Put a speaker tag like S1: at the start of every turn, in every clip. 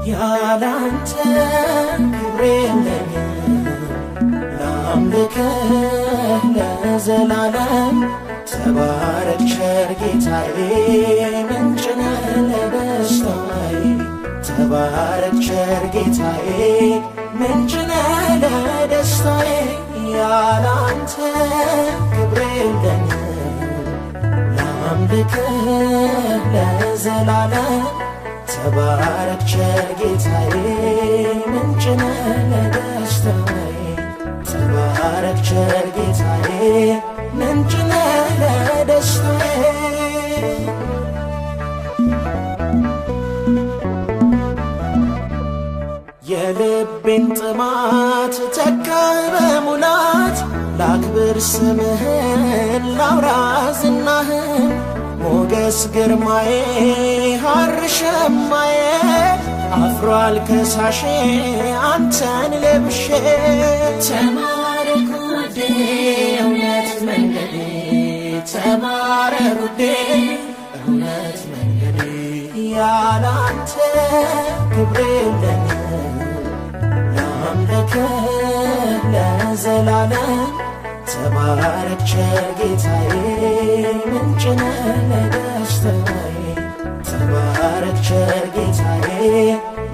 S1: ያላንተ ክብር የለኝም ላምልክህ ለዘላለም ተባረክ ቸር ጌታዬ ምንጭ ነህ ለደስታዬ ተባረክ ቸር ጌታዬ ምንጭ ነህ ለደስታዬ ያላንተ ክብር የለኝም ላምልክህ ለዘላለም ተባረክ ቸር ጌታዬ ምንጭ ነህ ለደስታዬ ተባረክ ቸር ጌታዬ ምንጭ ነህ ለደስታዬ የልቤን ጥማት ተካህ በሙላት ላክብር ስምህን ላውራ ዝናህን ሞገስ ግርማዬ ሐር ሸማዬ አፍሯል ከሳሼ አንተን ለብሼ ተባረክ ውዴ እውነት መንገዴ ተባረክ ውዴ እውነት መንገዴ ያላንተ ክብር የለኝም ላምልክህ ለዘላለም ተባረክ ቸር ጌታዬ ምንጭ ነህ ለደስታዬ ተባረክ ቸር ጌታዬ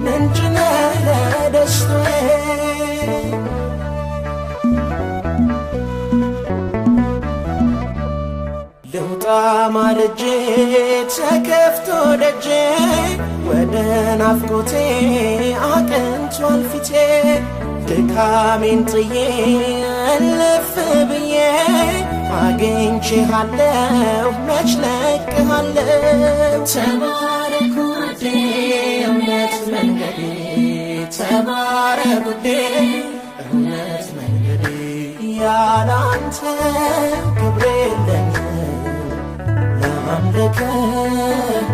S1: ምንጭ ነህ ለደስታዬ ልውጣ ማልጄ ተከፍቶ ደጄ ወደ ናፍቆቴ አቅንቷል ፊቴ ድካሜን ጥዬ እልፍ ብዬ አግኝቼሃለሁ መች ለቅሃለሁ ተባረክ ውዴ እውነት መንገዴ ተባረክ ውዴ እውነት መንገዴ ያላንተ ክብር የለኝም ላምልክህ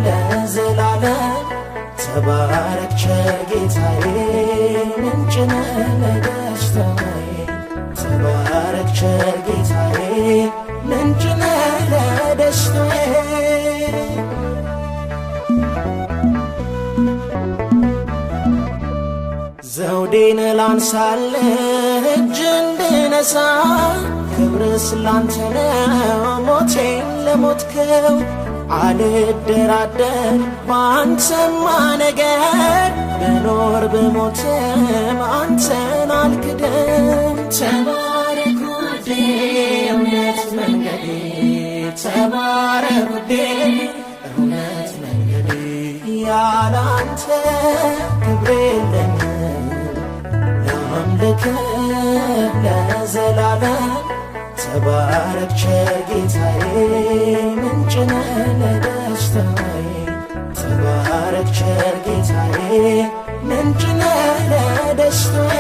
S1: ለዘላለም ተባረክ ቸር ጌታዬ ምንጭ ነህ ለደስታዬ ተባረክ ቸር ጌታዬ ምንጭ ነህ ለደስታዬ ዘውዴን ላንሳልህ እጅ እንድነሳ ክብርስ ላንተ ነው ሞቴን ለሞትከው አልደራደር ባንተማ ነገር ብኖር ብሞትም አንተን አልክድም ተባረክ ውዴ እውነት መንገዴ ተባረክ ውዴ እውነት መንገዴ ያላንተ ክብር የለኝም ላምልክህ ለዘላለም ተባረክ ቸር ጌታዬ ምንጭ ነህ ለደስታዬ ተባረክ ቸር ጌታዬ ምንጭ ነህ ለደስታዬ